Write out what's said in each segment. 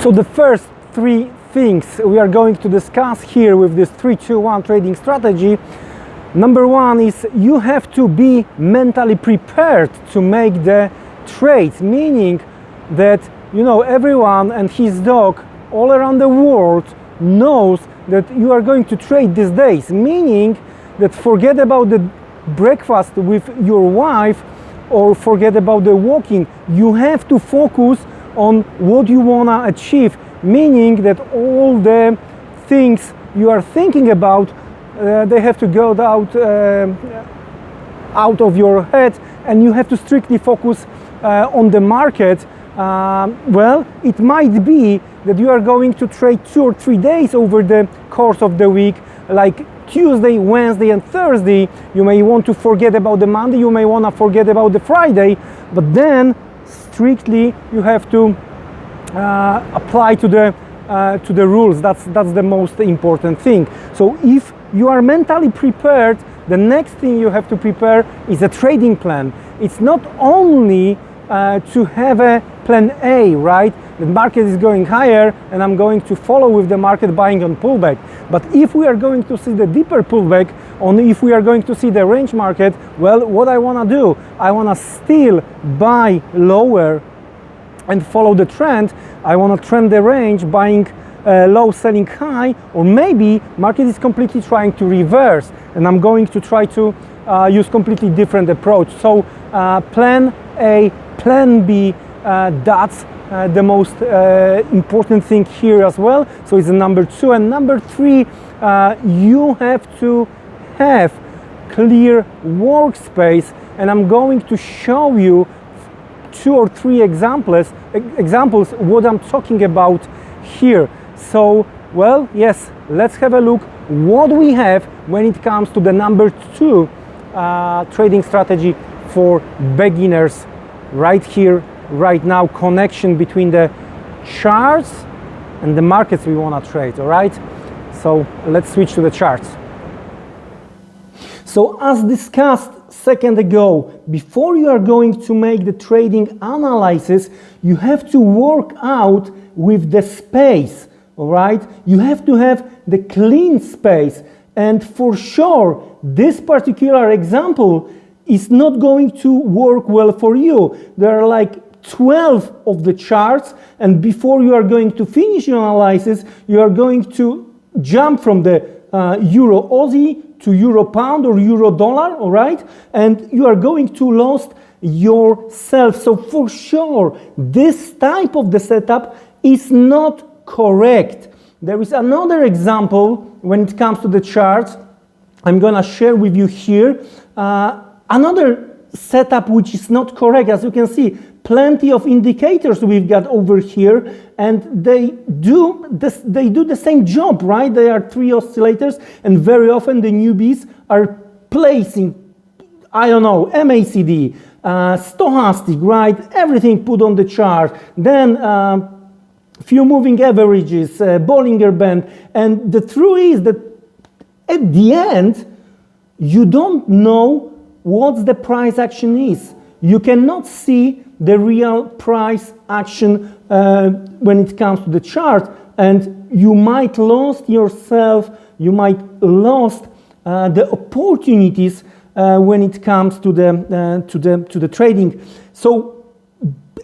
So the first three things we are going to discuss here with this 3-2-1 trading strategy. Number one is you have to be mentally prepared to make the trades, meaning that, you know, everyone and his dog all around the world knows that you are going to trade these days, meaning that forget about the breakfast with your wife or forget about the walking. You have to focus on what you want to achieve, meaning that all the things you are thinking about, they have to go out of your head, and you have to strictly focus on the market. Well, it might be that you are going to trade 2 or 3 days over the course of the week, like Tuesday, Wednesday and Thursday. You may want to forget about the Monday, you may want to forget about the Friday, but then strictly you have to apply to the rules. That's the most important thing. So if you are mentally prepared, the next thing you have to prepare is a trading plan. It's not only to have a plan A, right? The market is going higher and I'm going to follow with the market buying on pullback. But if we are going to see the deeper pullback, only if we are going to see the range market, well, what I want to do, I want to still buy lower and follow the trend. I want to trend the range, buying low, selling high, or maybe market is completely trying to reverse and I'm going to try to use completely different approach. So plan A, plan B, that's the most important thing here as well. So it's number 2. And number 3, you have to have clear workspace, and I'm going to show you 2 or 3 examples what I'm talking about here. So, well, yes, let's have a look what we have when it comes to the number 2 trading strategy for beginners. Right here, right now, connection between the charts and the markets we want to trade. All right, so let's switch to the charts. So as discussed a second ago, before you are going to make the trading analysis, you have to work out with the space. All right, you have to have the clean space, and for sure this particular example is not going to work well for you. There are like 12 of the charts, and before you are going to finish your analysis, you are going to jump from the Euro Aussie to Euro Pound or Euro Dollar, all right? And you are going to lose yourself. So for sure, this type of the setup is not correct. There is another example when it comes to the charts I'm gonna share with you here. Another setup which is not correct. As you can see, plenty of indicators we've got over here, and they do the same job, right? They are 3 oscillators, and very often the newbies are placing, I don't know, MACD, stochastic, right? Everything put on the chart. Then few moving averages, Bollinger Band, and the truth is that at the end, you don't know what the price action is. You cannot see the real price action when it comes to the chart, and you might lose yourself, you might lose the opportunities when it comes to the trading. So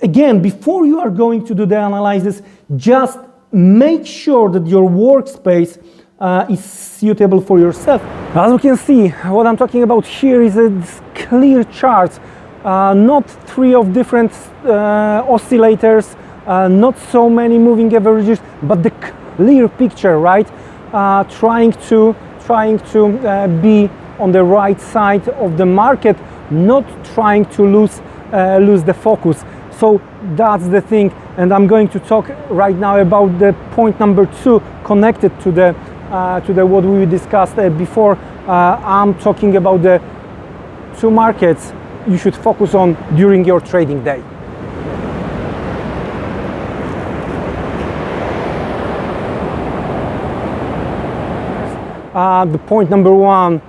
again, before you are going to do the analysis, just make sure that your workspace is suitable for yourself. As you can see, what I'm talking about here is a clear chart, not 3 of different oscillators, not so many moving averages, but the clear picture, right? Trying to be on the right side of the market, not trying to lose the focus. So that's the thing, and I'm going to talk right now about the point number 2 connected to the what we discussed before. I'm talking about the 2 markets you should focus on during your trading day. The point number 1,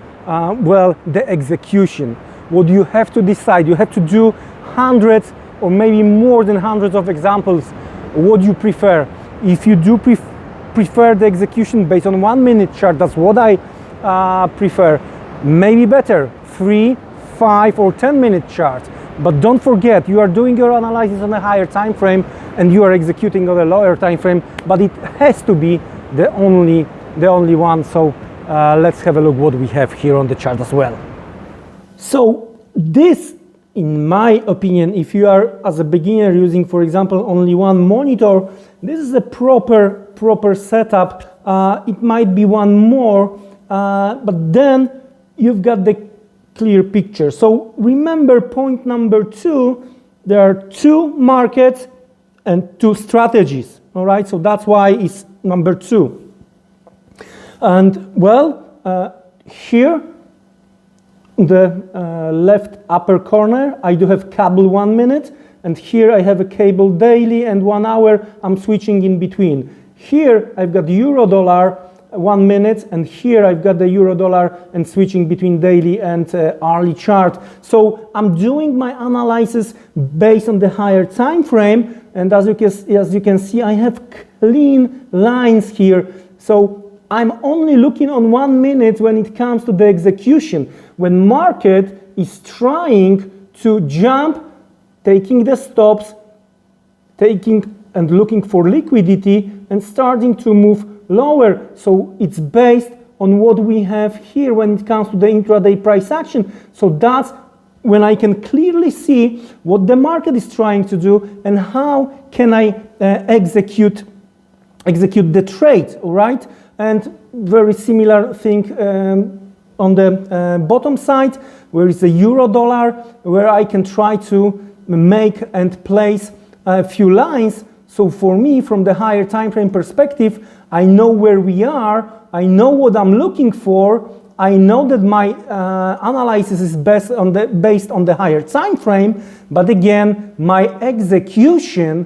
well, the execution. What you have to decide, you have to do hundreds or maybe more than hundreds of examples. What you prefer. If you do prefer the execution based on 1 minute chart, that's what I prefer. Maybe better 3, 5 or 10 minute charts. But don't forget, you are doing your analysis on a higher time frame and you are executing on a lower time frame, but it has to be the only one. So let's have a look what we have here on the chart as well. So this, in my opinion, if you are as a beginner using, for example, only one monitor, this is a proper setup. It might be one more, but then you've got the clear picture. So remember point number 2, there are 2 markets and 2 strategies, all right? So that's why it's number 2. And well, here, the left upper corner, I do have cable 1 minute, and here I have a cable daily and 1 hour. I'm switching in between. Here I've got euro dollar 1 minute, and here I've got the euro dollar and switching between daily and hourly chart. So I'm doing my analysis based on the higher time frame, and as you can see, I have clean lines here. So I'm only looking on 1 minute when it comes to the execution. When market is trying to jump, taking the stops, taking and looking for liquidity and starting to move lower. So it's based on what we have here when it comes to the intraday price action. So that's when I can clearly see what the market is trying to do and how can I execute the trade, all right? And very similar thing on the bottom side, where is the euro dollar, where I can try to make and place a few lines. So for me, from the higher time frame perspective, I know where we are, I know what I'm looking for, I know that my analysis is based on the higher time frame, but again, my execution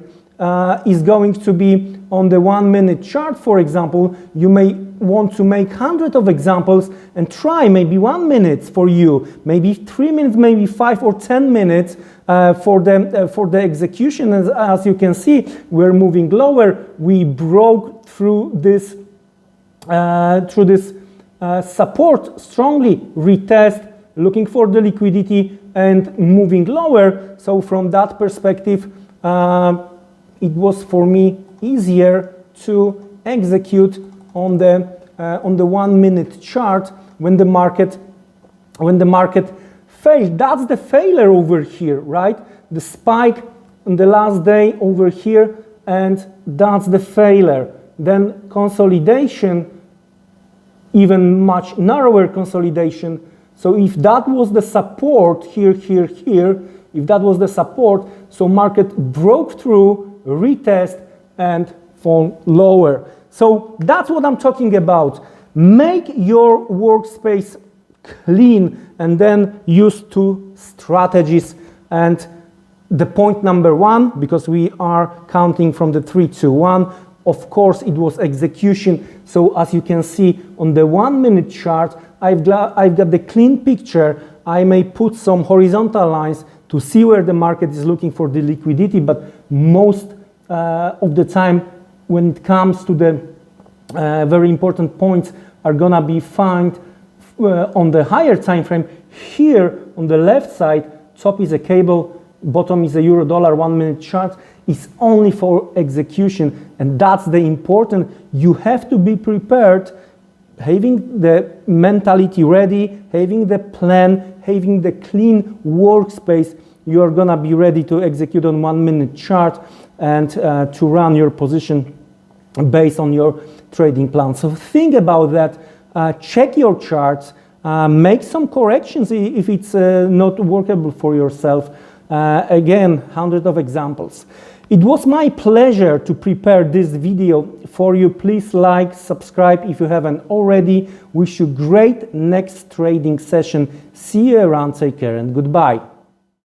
is going to be on the 1 minute chart. For example, you may want to make hundreds of examples and try maybe 1 minute for you, maybe 3 minutes, maybe 5 or 10 minutes for the execution. As you can see, we're moving lower. We broke through this support strongly, retest, looking for the liquidity and moving lower. So from that perspective, it was for me easier to execute on the 1 minute chart when the market failed. That's the failure over here, right? The spike on the last day over here, and that's the failure. Then consolidation, even much narrower consolidation. So if that was the support here, if that was the support, so market broke through, retest and fall lower. So that's what I'm talking about. Make your workspace clean and then use 2 strategies. And the point number 1, because we are counting from the 3, 2, 1, of course it was execution. So as you can see on the 1 minute chart, I've got the clean picture. I may put some horizontal lines to see where the market is looking for the liquidity, but most of the time when it comes to the very important points are gonna be found on the higher time frame. Here on the left side, top is a cable, bottom is a euro dollar 1 minute chart. Is only for execution, and that's the important. You have to be prepared, having the mentality ready, having the plan, having the clean workspace. You are gonna be ready to execute on 1 minute chart and to run your position based on your trading plan. So think about that, check your charts, make some corrections if it's not workable for yourself. Again, hundreds of examples. It was my pleasure to prepare this video for you. Please like, subscribe if you haven't already. Wish you great next trading session. See you around, take care and goodbye.